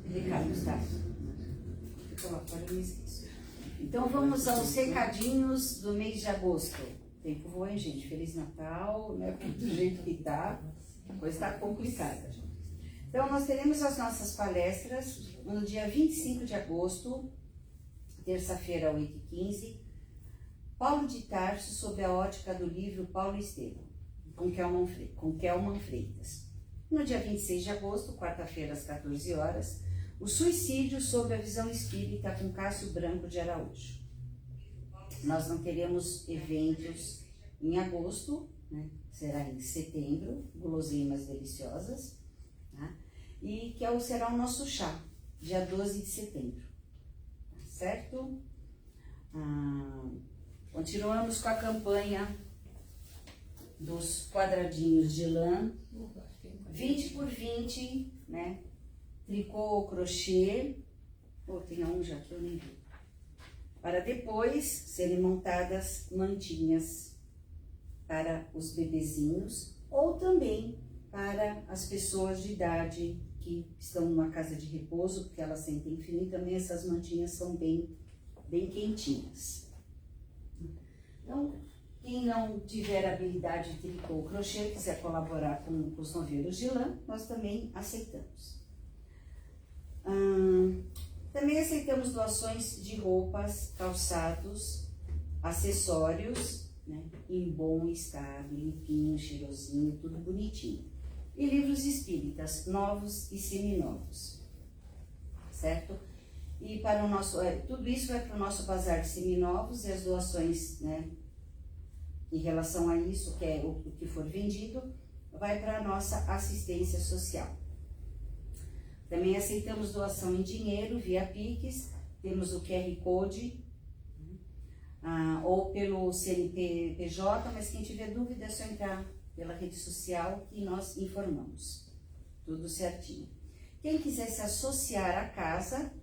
Recados, tá? Agora eu me esqueço. Então vamos aos recadinhos do mês de agosto. O tempo voa, hein, gente? Feliz Natal, né? Do jeito que tá, a coisa está complicada. Então nós teremos as nossas palestras no dia 25 de agosto, terça-feira, 8h15. Paulo de Tarso, sob a ótica do livro Paulo Estevam, com Kelman Freitas. No dia 26 de agosto, quarta-feira, às 14 horas, o suicídio sob a visão espírita, com Cássio Branco de Araújo. Nós não teremos eventos em agosto, né? Será em setembro, guloseimas deliciosas, tá? E que será o nosso chá, dia 12 de setembro, tá certo? Continuamos com a campanha dos quadradinhos de lã, 20 por 20, né? Tricô, crochê, tem um já que eu nem vi, para depois serem montadas mantinhas para os bebezinhos ou também para as pessoas de idade que estão numa casa de repouso, porque elas sentem frio, e também essas mantinhas são bem quentinhas. Então, quem não tiver habilidade de tricô ou crochê, quiser colaborar com os novelos de lã, nós também aceitamos. Também aceitamos doações de roupas, calçados, acessórios, né, em bom estado, limpinho, cheirosinho, tudo bonitinho. E livros espíritas, novos e seminovos, certo? E para o nosso, tudo isso vai para o nosso bazar de seminovos, e as doações, né, em relação a isso, que é o que for vendido, vai para a nossa assistência social. Também aceitamos doação em dinheiro, via Pix, temos o QR Code, ou pelo CNPJ, mas quem tiver dúvida é só entrar pela rede social e nós informamos. Tudo certinho. Quem quiser se associar à casa,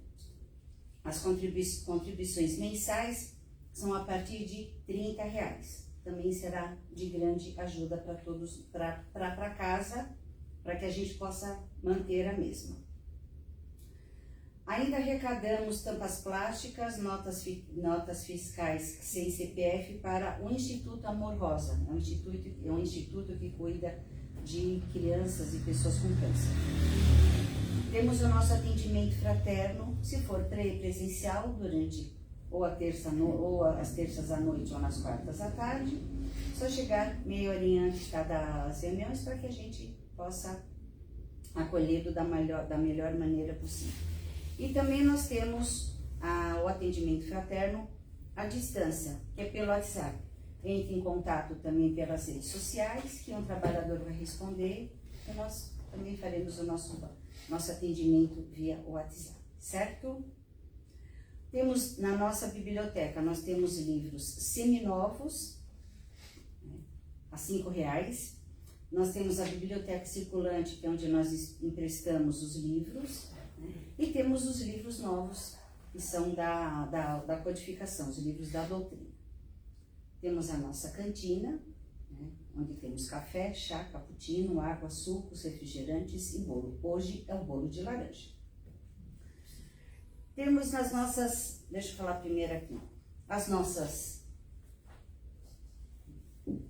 as contribuições mensais são a partir de R$30. Também será de grande ajuda para todos, para casa, para que a gente possa manter a mesma. Ainda arrecadamos tampas plásticas, notas fiscais sem CPF para o Instituto Amor Rosa. É um instituto que cuida de crianças e pessoas com câncer. Temos o nosso atendimento fraterno, se for presencial, durante ou às terças à noite ou nas quartas à tarde. Só chegar meia horinha antes de cada reuniões para que a gente possa acolhê-lo da melhor maneira possível. E também nós temos o atendimento fraterno à distância, que é pelo WhatsApp. Entre em contato também pelas redes sociais, que um trabalhador vai responder, e nós também faremos o nosso atendimento via WhatsApp, certo? Temos na nossa biblioteca, nós temos livros seminovos, né, a R$5. Nós temos a biblioteca circulante, que é onde nós emprestamos os livros, né, e temos os livros novos, que são da codificação, os livros da doutrina. Temos a nossa cantina, né, onde temos café, chá, cappuccino, água, sucos, refrigerantes e bolo. Hoje é o bolo de laranja. Temos nas nossas, deixa eu falar primeiro aqui,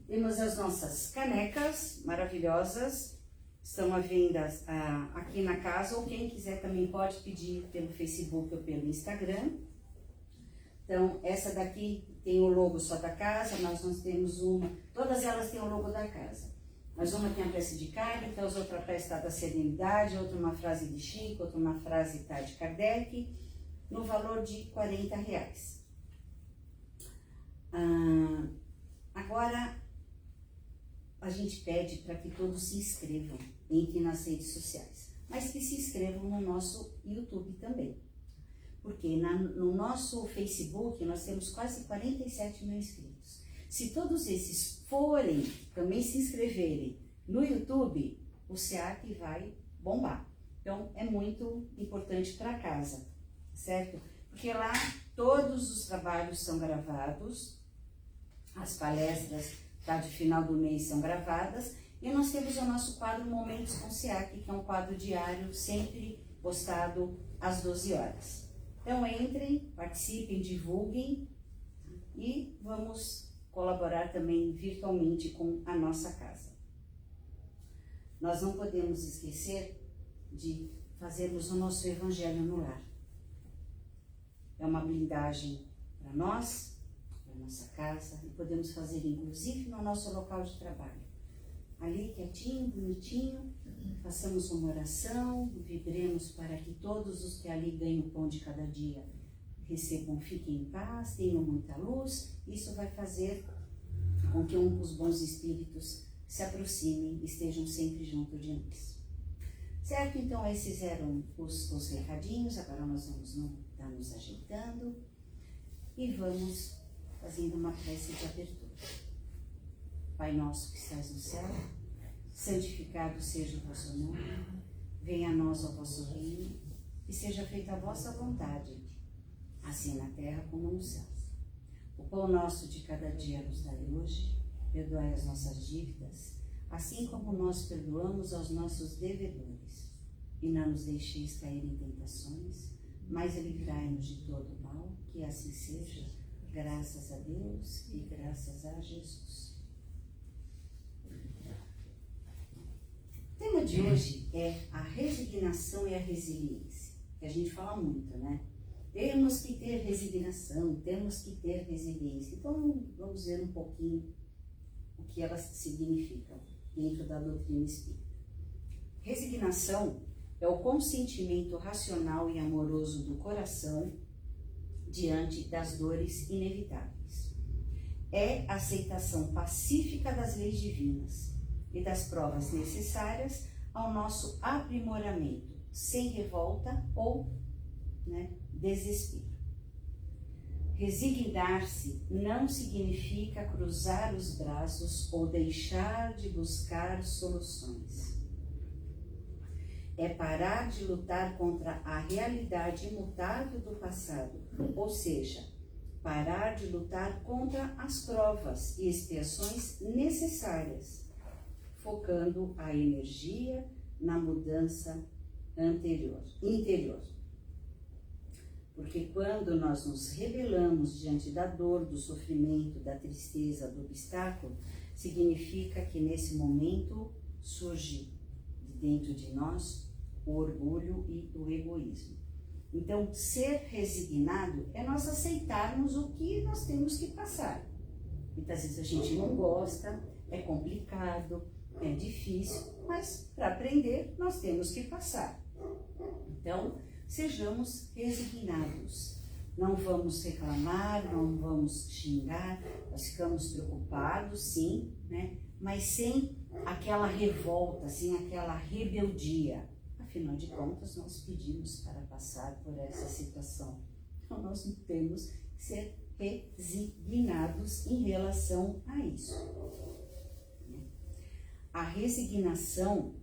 temos as nossas canecas maravilhosas, estão à venda aqui na casa, ou quem quiser também pode pedir pelo Facebook ou pelo Instagram. Então, essa daqui tem o logo só da casa, nós temos uma, todas elas têm o logo da casa. Mas uma tem a prece de Cáritas, outra prece da serenidade, outra uma frase de Chico, outra uma frase de Kardec, no valor de R$40. Agora, a gente pede para que todos se inscrevam, entrem nas redes sociais, mas que se inscrevam no nosso YouTube também. Porque no nosso Facebook nós temos quase 47 mil inscritos. Se todos esses forem também se inscreverem no YouTube, o SEAC vai bombar. Então, é muito importante para casa, certo? Porque lá todos os trabalhos são gravados, as palestras de final do mês são gravadas, E nós temos o nosso quadro Momentos com SEAC, que é um quadro diário, sempre postado às 12 horas. Então entrem, participem, divulguem e vamos colaborar também virtualmente com a nossa casa. Nós não podemos esquecer de fazermos o nosso evangelho no lar. É uma blindagem para nós, para nossa casa, e podemos fazer inclusive no nosso local de trabalho. Ali, quietinho, bonitinho, façamos uma oração, vibremos para que todos os que ali ganham o pão de cada dia recebam, fiquem em paz, tenham muita luz. Isso vai fazer com que os bons espíritos se aproximem e estejam sempre junto de nós. Certo? Então, esses eram os recadinhos. Agora nós vamos nos ajeitando e vamos fazendo uma prece de abertura. Pai nosso que estás no céu, santificado seja o vosso nome, venha a nós o vosso reino, e seja feita a vossa vontade, assim na terra como nos céus. O pão nosso de cada dia nos dai hoje, perdoai as nossas dívidas, assim como nós perdoamos aos nossos devedores. E não nos deixeis cair em tentações, mas livrai-nos de todo o mal, que assim seja, graças a Deus e graças a Jesus. O tema de hoje é a resignação e a resiliência, que a gente fala muito, né? Temos que ter resignação, temos que ter resiliência. Então, vamos ver um pouquinho o que elas significam dentro da doutrina espírita. Resignação é o consentimento racional e amoroso do coração diante das dores inevitáveis. É a aceitação pacífica das leis divinas e das provas necessárias ao nosso aprimoramento, sem revolta ou desespero. Resignar-se não significa cruzar os braços ou deixar de buscar soluções. É parar de lutar contra a realidade imutável do passado, ou seja, parar de lutar contra as provas e expiações necessárias, focando a energia na mudança interior. Porque quando nós nos rebelamos diante da dor, do sofrimento, da tristeza, do obstáculo, significa que nesse momento surge de dentro de nós o orgulho e o egoísmo. Então, ser resignado é nós aceitarmos o que nós temos que passar. Muitas vezes a gente não gosta, é complicado, é difícil, mas para aprender nós temos que passar. Então, sejamos resignados. Não vamos reclamar, não vamos xingar, nós ficamos preocupados, sim, mas sem aquela revolta, sem aquela rebeldia. Afinal de contas, nós pedimos para passar por essa situação. Então, nós temos que ser resignados em relação a isso. A resignação,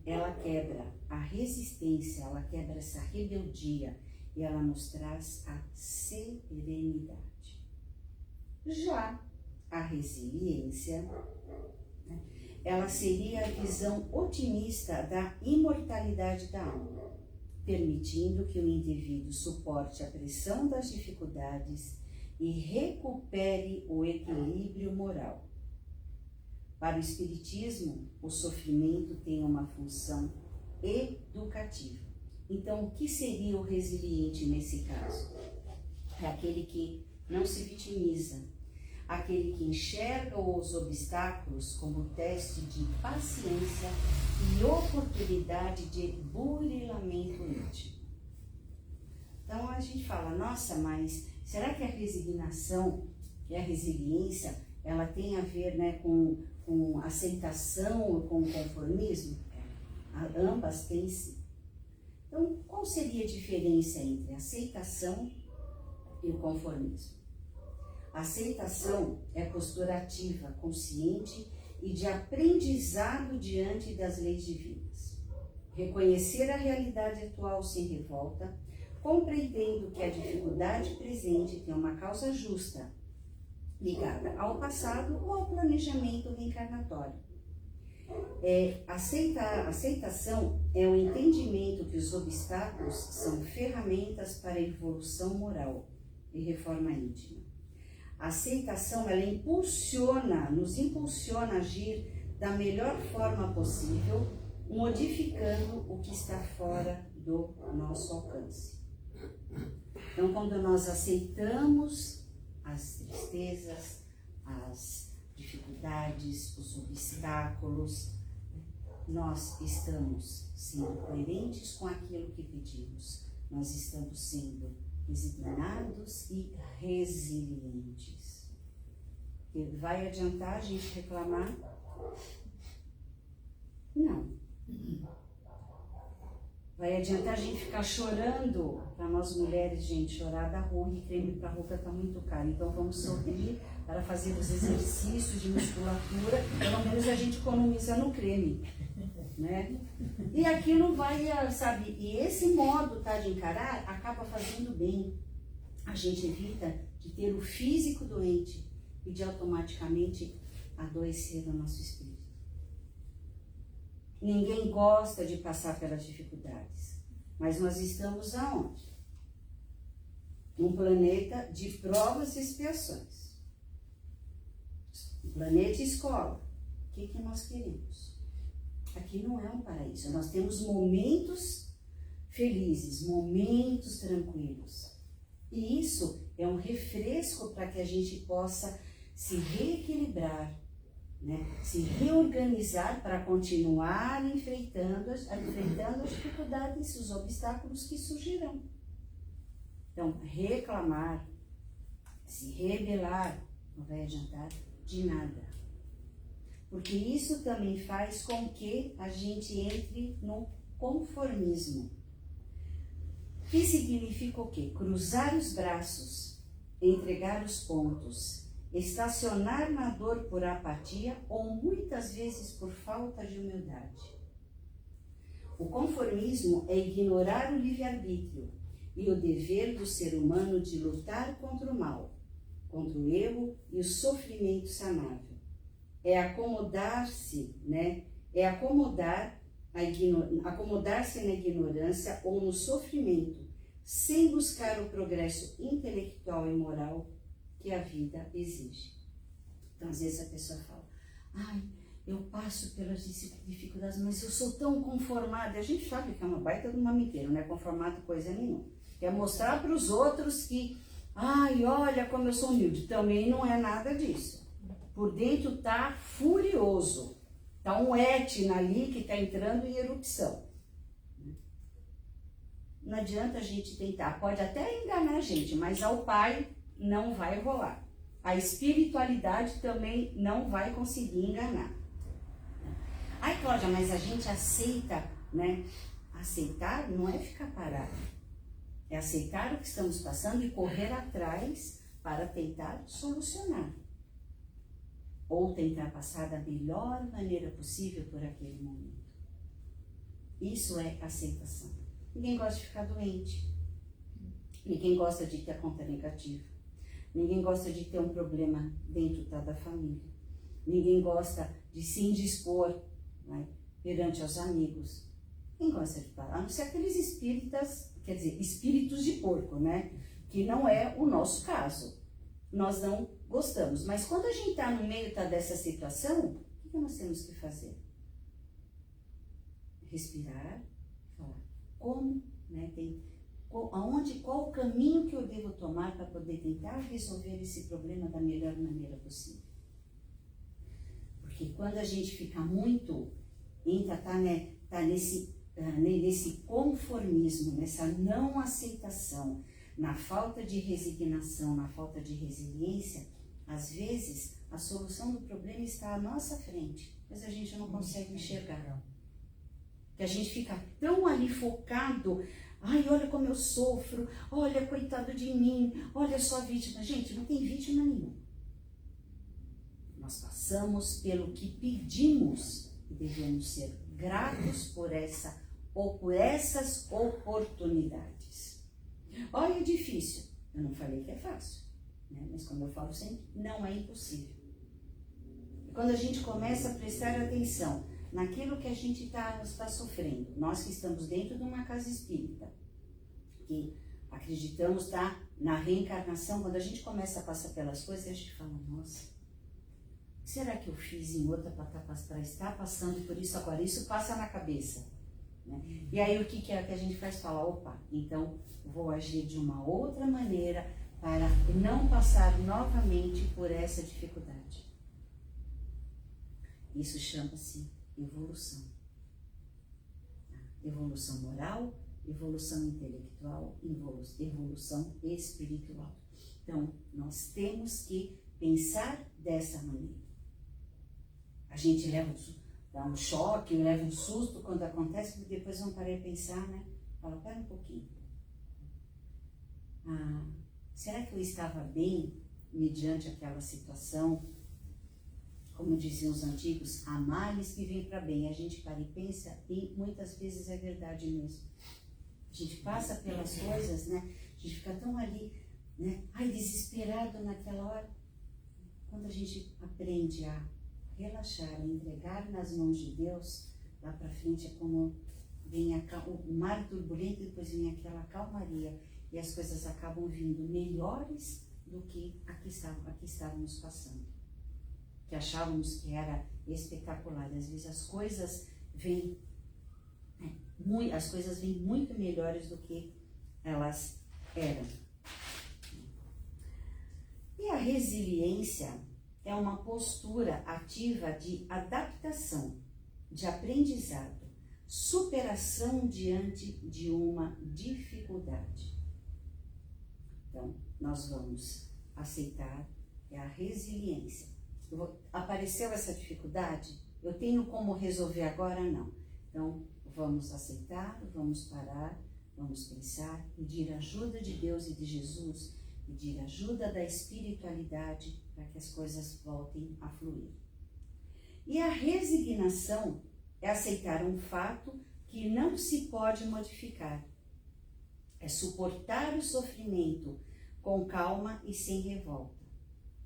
ela quebra a resistência, ela quebra essa rebeldia e ela nos traz a serenidade. Já a resiliência, ela seria a visão otimista da imortalidade da alma, permitindo que o indivíduo suporte a pressão das dificuldades e recupere o equilíbrio moral. Para o Espiritismo, o sofrimento tem uma função educativa. Então, o que seria o resiliente nesse caso? É aquele que não se vitimiza, aquele que enxerga os obstáculos como teste de paciência e oportunidade de burilamento íntimo. Então a gente fala, nossa, mas será que a resignação e a resiliência, ela tem a ver com aceitação ou com conformismo? Ambas têm sim. Então, qual seria a diferença entre a aceitação e o conformismo? A aceitação é postura ativa, consciente e de aprendizado diante das leis divinas. Reconhecer a realidade atual sem revolta, compreendendo que a dificuldade presente tem uma causa justa, ligada ao passado ou ao planejamento reencarnatório. Aceitação é o entendimento que os obstáculos são ferramentas para a evolução moral e reforma íntima. A aceitação, ela nos impulsiona a agir da melhor forma possível, modificando o que está fora do nosso alcance. Então, quando nós aceitamos as tristezas, as dificuldades, os obstáculos, nós estamos sendo coerentes com aquilo que pedimos. Nós estamos sendo resignados e resilientes. E vai adiantar a gente reclamar? Não. Vai adiantar a gente ficar chorando? Para nós mulheres, gente, chorar dá ruim, creme para ruga está muito caro. Então vamos sorrir para fazer os exercícios de musculatura, pelo menos a gente economiza no creme, né? E aquilo vai, sabe, e esse modo, tá, de encarar acaba fazendo bem. A gente evita de ter o físico doente e de automaticamente adoecer o nosso espírito. Ninguém gosta de passar pelas dificuldades, mas nós estamos aonde? Num planeta de provas e expiações. Um planeta escola. O que nós queremos? Aqui não é um paraíso. Nós temos momentos felizes, momentos tranquilos. E isso é um refresco para que a gente possa se reequilibrar, né? Se reorganizar para continuar enfrentando as dificuldades, os obstáculos que surgirão. Então, reclamar, se rebelar, não vai adiantar de nada. Porque isso também faz com que a gente entre no conformismo. Que significa o quê? Cruzar os braços, entregar os pontos, estacionar na dor por apatia ou muitas vezes por falta de humildade. O conformismo é ignorar o livre-arbítrio e o dever do ser humano de lutar contra o mal, contra o erro e o sofrimento sanável. É acomodar-se, né? É acomodar-se na ignorância ou no sofrimento, sem buscar o progresso intelectual e moral que a vida exige. Então, às vezes a pessoa fala, ai, eu passo pelas dificuldades, mas eu sou tão conformada. A gente sabe que é uma baita de uma mentira, não é conformado coisa nenhuma. É mostrar para os outros que, ai, olha como eu sou humilde. Também não é nada disso. Por dentro tá furioso. Tá um Etna ali que está entrando em erupção. Não adianta a gente tentar. Pode até enganar a gente, mas ao Pai não vai rolar. A espiritualidade também não vai conseguir enganar. Ai, Cláudia, mas a gente aceita, né? Aceitar não é ficar parado. É aceitar o que estamos passando e correr atrás para tentar solucionar. Ou tentar passar da melhor maneira possível por aquele momento. Isso é aceitação. Ninguém gosta de ficar doente. Ninguém gosta de ter a conta negativa. Ninguém gosta de ter um problema dentro da família. Ninguém gosta de se indispor, né, perante os amigos. Quem gosta de falar? A não ser aqueles espíritas, quer dizer, espíritos de porco, né? Que não é o nosso caso. Nós não gostamos. Mas quando a gente está no meio dessa situação, o que nós temos que fazer? Respirar, falar como, né? Qual o caminho que eu devo tomar para poder tentar resolver esse problema da melhor maneira possível. Porque quando a gente fica muito, tá nesse conformismo, nessa não aceitação, na falta de resignação, na falta de resiliência, às vezes a solução do problema está à nossa frente, mas a gente não consegue enxergar. Que a gente fica tão ali focado, ai, olha como eu sofro, olha, coitado de mim, olha só a vítima. Gente, não tem vítima nenhuma. Nós passamos pelo que pedimos e devemos ser gratos por essas oportunidades. Olha, é difícil. Eu não falei que é fácil, né? Mas como eu falo sempre, não é impossível. E quando a gente começa a prestar atenção naquilo que a gente está sofrendo. Nós que estamos dentro de uma casa espírita, que acreditamos na reencarnação, quando a gente começa a passar pelas coisas, a gente fala, nossa, o que será que eu fiz em outra para estar passando por isso agora? Isso passa na cabeça. Né? E aí o que é que a gente faz? Fala, opa, então vou agir de uma outra maneira para não passar novamente por essa dificuldade. Isso chama-se evolução. Evolução moral, evolução intelectual, evolução espiritual. Então, nós temos que pensar dessa maneira. A gente dá um choque, leva um susto quando acontece, mas depois vamos parar e pensar, né? Fala, pera um pouquinho. Será que eu estava bem mediante aquela situação? Como diziam os antigos, há males que vêm para bem. A gente para e pensa e muitas vezes é verdade mesmo. A gente passa pelas coisas, né? A gente fica tão ali, né? Ai, desesperado naquela hora. Quando a gente aprende a relaxar, a entregar nas mãos de Deus, lá para frente é como vem o mar turbulento e depois vem aquela calmaria e as coisas acabam vindo melhores do que aqui estávamos passando. Que achávamos que era espetacular. Às vezes as coisas vêm muito melhores do que elas eram. E a resiliência é uma postura ativa de adaptação, de aprendizado, superação diante de uma dificuldade. Então, nós vamos aceitar a resiliência. Apareceu essa dificuldade? Eu tenho como resolver agora? Não. Então, vamos aceitar, vamos parar, vamos pensar, pedir ajuda de Deus e de Jesus, pedir ajuda da espiritualidade para que as coisas voltem a fluir. E a resignação é aceitar um fato que não se pode modificar. É suportar o sofrimento com calma e sem revolta.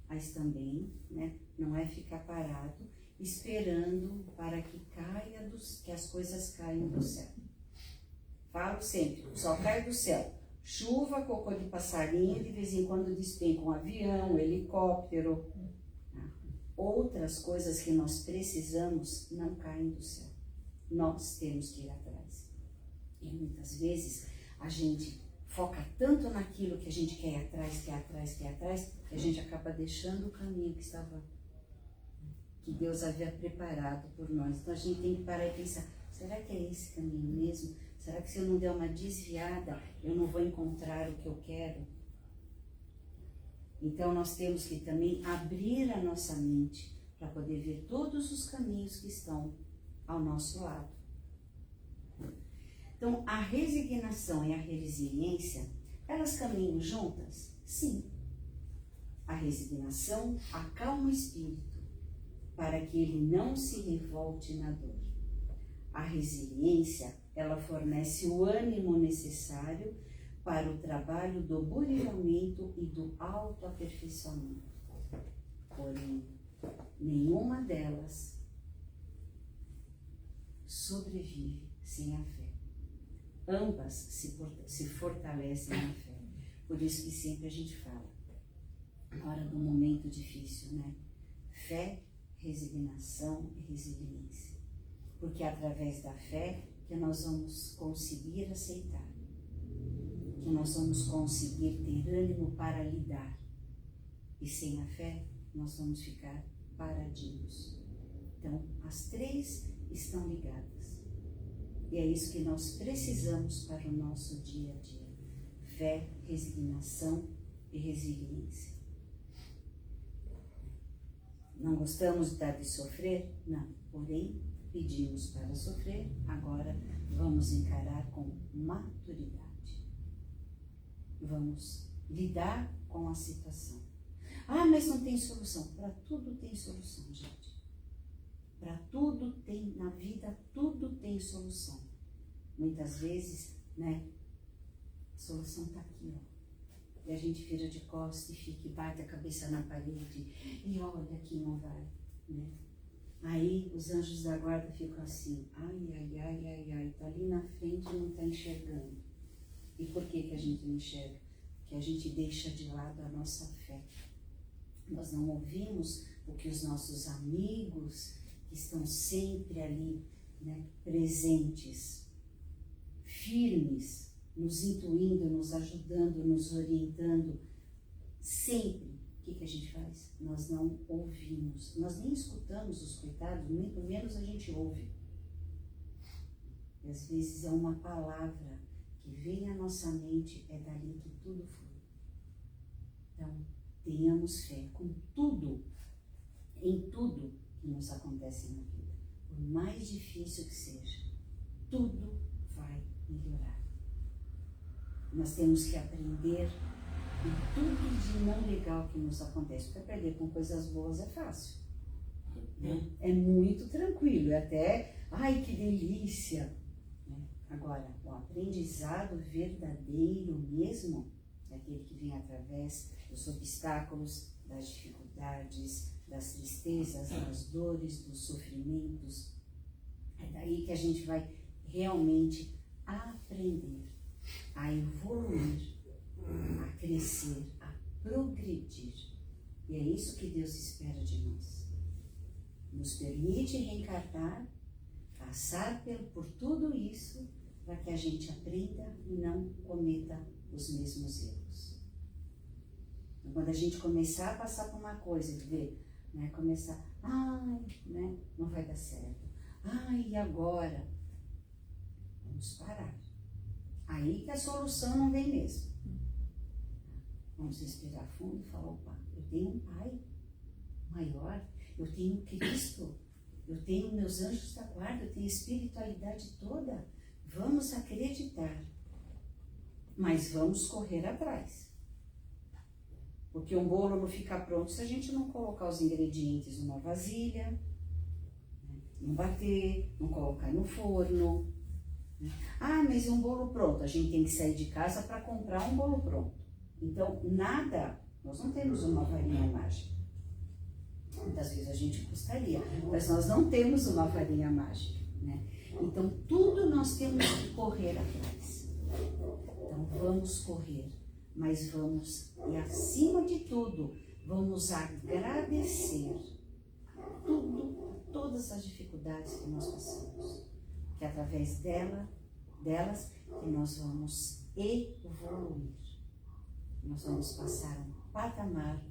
Mas também, né, não é ficar parado esperando para que as coisas caiam do céu. Falo sempre, o sol cai do céu. Chuva, cocô de passarinho, de vez em quando despenca um avião, um helicóptero. Outras coisas que nós precisamos não caem do céu. Nós temos que ir atrás. E muitas vezes a gente foca tanto naquilo que a gente quer ir atrás, que a gente acaba deixando o caminho que Deus havia preparado por nós. Então a gente tem que parar e pensar, será que é esse caminho mesmo? Será que se eu não der uma desviada, eu não vou encontrar o que eu quero? Então nós temos que também abrir a nossa mente para poder ver todos os caminhos que estão ao nosso lado. Então a resignação e a resiliência, elas caminham juntas? Sim. A resignação acalma o espírito para que ele não se revolte na dor. A resiliência, ela fornece o ânimo necessário para o trabalho do burilamento e do autoaperfeiçoamento. Porém, nenhuma delas sobrevive sem a fé. Ambas se fortalecem na fé. Por isso que sempre a gente fala, na hora do momento difícil, né? Fé, resignação e resiliência. Porque é através da fé que nós vamos conseguir aceitar, que nós vamos conseguir ter ânimo para lidar. E sem a fé, nós vamos ficar paradios. Então, as três estão ligadas. E é isso que nós precisamos para o nosso dia a dia. Fé, resignação e resiliência. Não gostamos de sofrer? Não. Porém, pedimos para sofrer, agora vamos encarar com maturidade. Vamos lidar com a situação. Ah, mas não tem solução. Para tudo tem solução, gente. Para tudo tem, na vida, tudo tem solução. Muitas vezes, né, a solução está aqui, ó. E a gente vira de costas e fica e bate a cabeça na parede e olha que não vai, né? Aí os anjos da guarda ficam assim, tá ali na frente e não está enxergando. E por que a gente não enxerga? Porque a gente deixa de lado a nossa fé. Nós não ouvimos o que os nossos amigos, que estão sempre ali, né, presentes, firmes, nos intuindo, nos ajudando, nos orientando, sempre. O que a gente faz? Nós não ouvimos, nós nem escutamos os coitados, muito menos a gente ouve. E às vezes é uma palavra que vem à nossa mente, é dali que tudo flui. Então, tenhamos fé com tudo, em tudo que nos acontece na vida. Por mais difícil que seja, tudo vai melhorar. Nós temos que aprender em tudo de não legal que nos acontece. Porque aprender com coisas boas é fácil. Né? É muito tranquilo, é até, ai que delícia. Né? Agora, o aprendizado verdadeiro mesmo, é aquele que vem através dos obstáculos, das dificuldades, das tristezas, das dores, dos sofrimentos. É daí que a gente vai realmente aprender a evoluir, a crescer, a progredir. E é isso que Deus espera de nós. Nos permite reencarnar, passar por tudo isso, para que a gente aprenda e não cometa os mesmos erros. Então, quando a gente começar a passar por uma coisa e ver, né, começar, né, não vai dar certo. E agora? Vamos parar. Aí que a solução não vem mesmo. Vamos respirar fundo e falar, opa, eu tenho um Pai maior, eu tenho Cristo, eu tenho meus anjos da guarda, eu tenho a espiritualidade toda. Vamos acreditar, mas vamos correr atrás. Porque um bolo não fica pronto se a gente não colocar os ingredientes numa vasilha, né? Não bater, não colocar no forno. Né? Mas um bolo pronto, a gente tem que sair de casa para comprar um bolo pronto. Então, nós não temos uma varinha mágica. Muitas vezes a gente gostaria, mas nós não temos uma varinha mágica, né? Então, tudo nós temos que correr atrás. Então, vamos correr, mas vamos, e acima de tudo, vamos agradecer todas as dificuldades que nós passamos. Que através delas, que nós vamos evoluir. Nós vamos passar um patamar,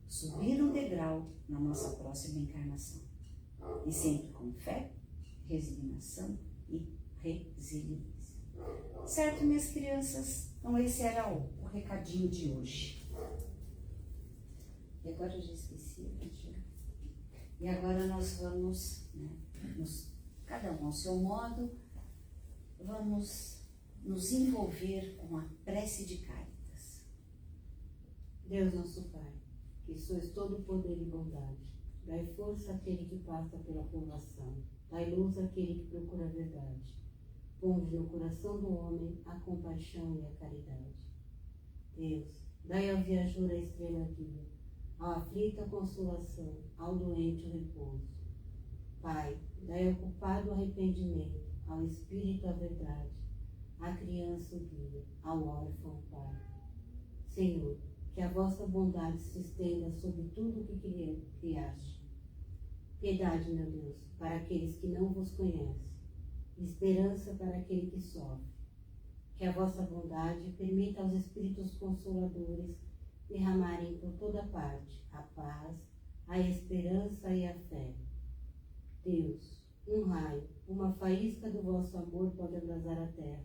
subir um degrau na nossa próxima encarnação. E sempre com fé, resignação e resiliência. Certo, minhas crianças? Então esse era o recadinho de hoje. E agora eu já esqueci. E agora nós vamos, né, cada um ao seu modo, vamos nos envolver com a prece de Cáritas. Deus nosso Pai, que sois todo poder e bondade, dai força àquele que passa pela provação, dai luz àquele que procura a verdade. Ponde no coração do homem a compaixão e a caridade. Deus, dai ao viajor a estrela guia, ao aflito a consolação, ao doente o repouso. Pai, dai ao culpado o arrependimento, ao espírito a verdade, à criança o guia, ao órfão o pai. Senhor, que a vossa bondade se estenda sobre tudo o que criaste. Piedade, meu Deus, para aqueles que não vos conhecem, esperança para aquele que sofre. Que a vossa bondade permita aos Espíritos Consoladores derramarem por toda parte a paz, a esperança e a fé. Deus, um raio, uma faísca do vosso amor pode abrasar a terra.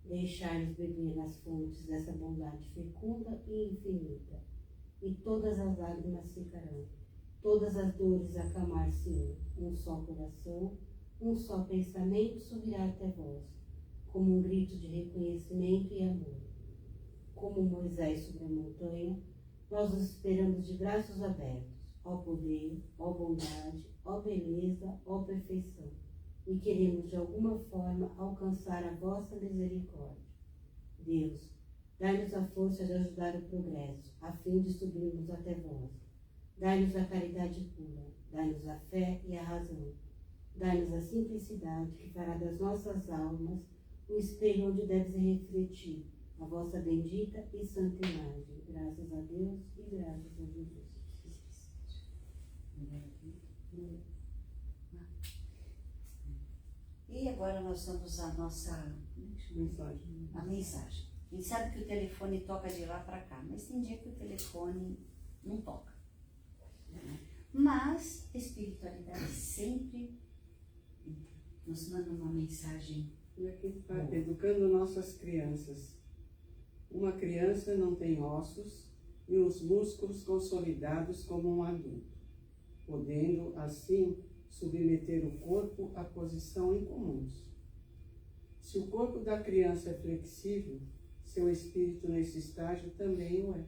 Deixai-nos beber nas fontes dessa bondade fecunda e infinita, e todas as lágrimas secarão, todas as dores acalmar-se-ão, um só coração, um só pensamento subirá até vós, como um grito de reconhecimento e amor. Como Moisés sobre a montanha, nós os esperamos de braços abertos, ó poder, ó bondade, ó beleza, ó perfeição, e queremos de alguma forma alcançar a vossa misericórdia. Deus, dai-nos a força de ajudar o progresso, a fim de subirmos até vós. Dai-nos a caridade pura, dai-nos a fé e a razão. Dai-nos a simplicidade que fará das nossas almas o espelho onde deve se refletir a vossa bendita e santa imagem. Graças a Deus e graças a Jesus. E agora nós vamos à nossa Mensagem. a mensagem. A gente sabe que o telefone toca de lá para cá, mas tem dia que o telefone não toca. Né? Mas a espiritualidade sempre nos manda uma mensagem. E aqui está educando nossas crianças. Uma criança não tem ossos e os músculos consolidados como um adulto, podendo, assim, submeter o corpo à posição incomuns. Se o corpo da criança é flexível, seu espírito nesse estágio também o é.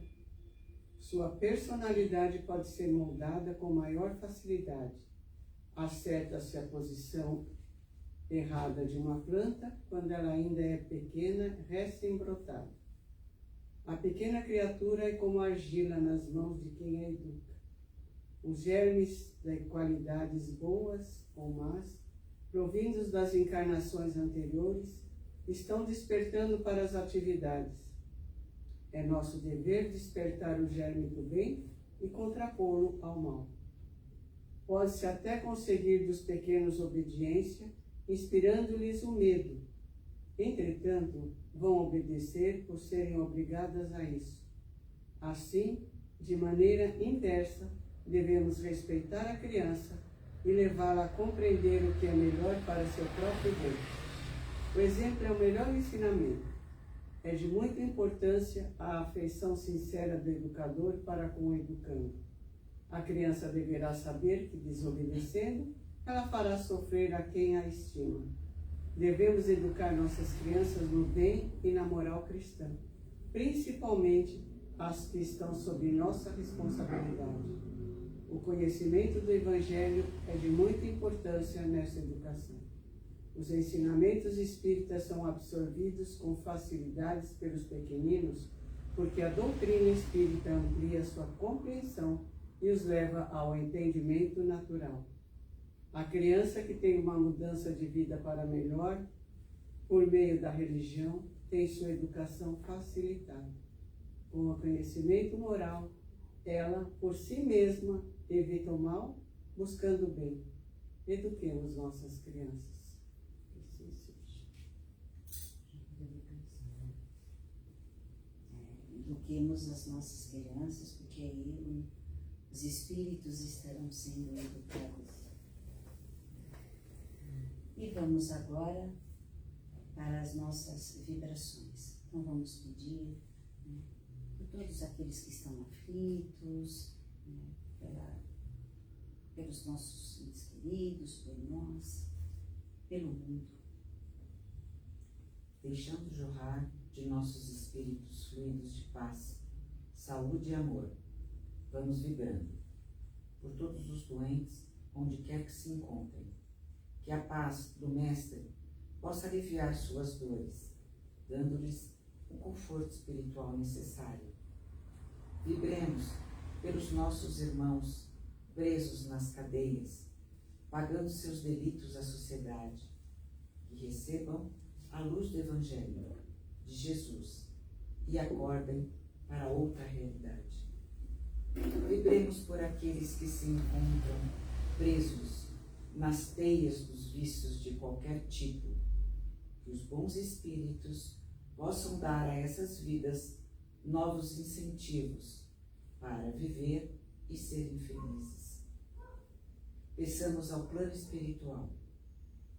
Sua personalidade pode ser moldada com maior facilidade. Acerta-se a posição errada de uma planta quando ela ainda é pequena, recém-brotada. A pequena criatura é como argila nas mãos de quem a educa. Os germes de qualidades boas ou más, provindos das encarnações anteriores, estão despertando para as atividades. É nosso dever despertar o germe do bem e contrapô-lo ao mal. Pode-se até conseguir dos pequenos obediência, inspirando-lhes o medo. Entretanto, vão obedecer por serem obrigadas a isso. Assim, de maneira inversa, devemos respeitar a criança e levá-la a compreender o que é melhor para seu próprio bem. O exemplo é o melhor ensinamento. É de muita importância a afeição sincera do educador para com o educando. A criança deverá saber que, desobedecendo, ela fará sofrer a quem a estima. Devemos educar nossas crianças no bem e na moral cristã, principalmente as que estão sob nossa responsabilidade. O conhecimento do Evangelho é de muita importância nessa educação. Os ensinamentos espíritas são absorvidos com facilidades pelos pequeninos, porque a doutrina espírita amplia sua compreensão e os leva ao entendimento natural. A criança que tem uma mudança de vida para melhor, por meio da religião, tem sua educação facilitada. Com o conhecimento moral, ela, por si mesma, evita o mal, buscando o bem. Eduquemos nossas crianças. Eduquemos as nossas crianças, porque aí os espíritos estarão sendo educados. E vamos agora para as nossas vibrações. Então vamos pedir, né, por todos aqueles que estão aflitos, né, pelos nossos entes queridos, por nós, pelo mundo. Deixando jorrar de nossos espíritos fluidos de paz, saúde e amor, vamos vibrando por todos os doentes, onde quer que se encontrem. Que a paz do Mestre possa aliviar suas dores, dando-lhes o conforto espiritual necessário. Vibremos pelos nossos irmãos presos nas cadeias, pagando seus delitos à sociedade, que recebam a luz do Evangelho de Jesus e acordem para outra realidade. Vibremos por aqueles que se encontram presos nas teias dos vícios de qualquer tipo, que os bons espíritos possam dar a essas vidas novos incentivos para viver e serem felizes. Peçamos ao plano espiritual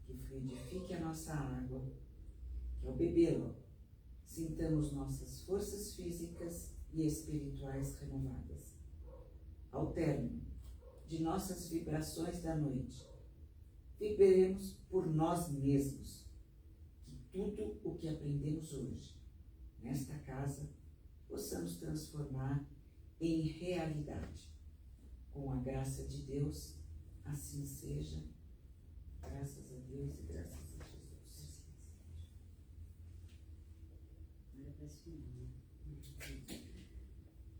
que fluidifique a nossa água, que ao bebê-la sintamos nossas forças físicas e espirituais renovadas. Ao término de nossas vibrações da noite, vibremos por nós mesmos, que tudo o que aprendemos hoje, nesta casa, possamos transformar em realidade. Com a graça de Deus, assim seja. Graças a Deus e graças a Jesus.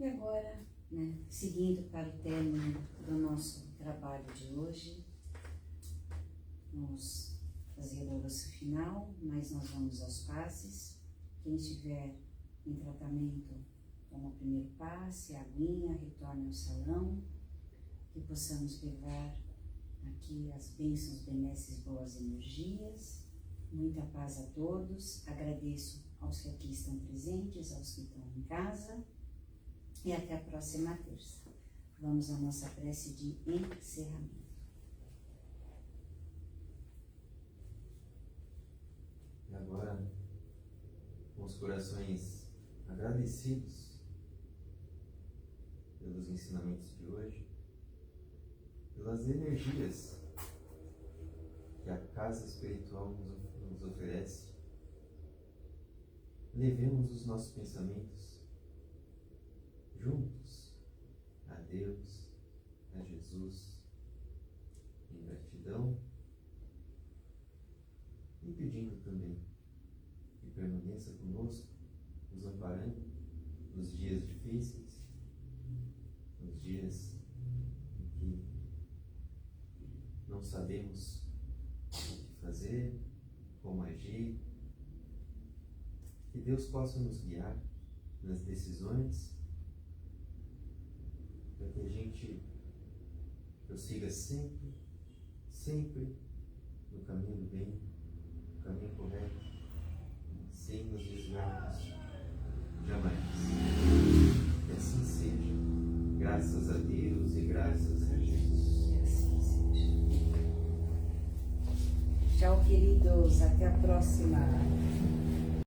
E agora né, seguindo para o término do nosso trabalho de hoje. Vamos fazer a oração final, mas nós vamos aos passes. Quem estiver em tratamento, toma o primeiro passe, a aguinha, retorne ao salão, que possamos levar aqui as bênçãos, benesses, boas energias. Muita paz a todos. Agradeço aos que aqui estão presentes, aos que estão em casa, e até a próxima terça. Vamos à nossa prece de encerramento. E agora, com os corações agradecidos pelos ensinamentos de hoje, pelas energias que a casa espiritual nos oferece, levemos os nossos pensamentos juntos a Deus, a Jesus, em gratidão, e pedindo também que permaneça conosco, nos amparando nos dias difíceis, nos dias em que não sabemos o que fazer, como agir. Que Deus possa nos guiar nas decisões, para que a gente prossiga sempre, sempre no caminho do bem, no caminho correto, sem nos desviarmos jamais. Que assim seja, graças a Deus e graças a Jesus. Que assim seja. Tchau, queridos. Até a próxima.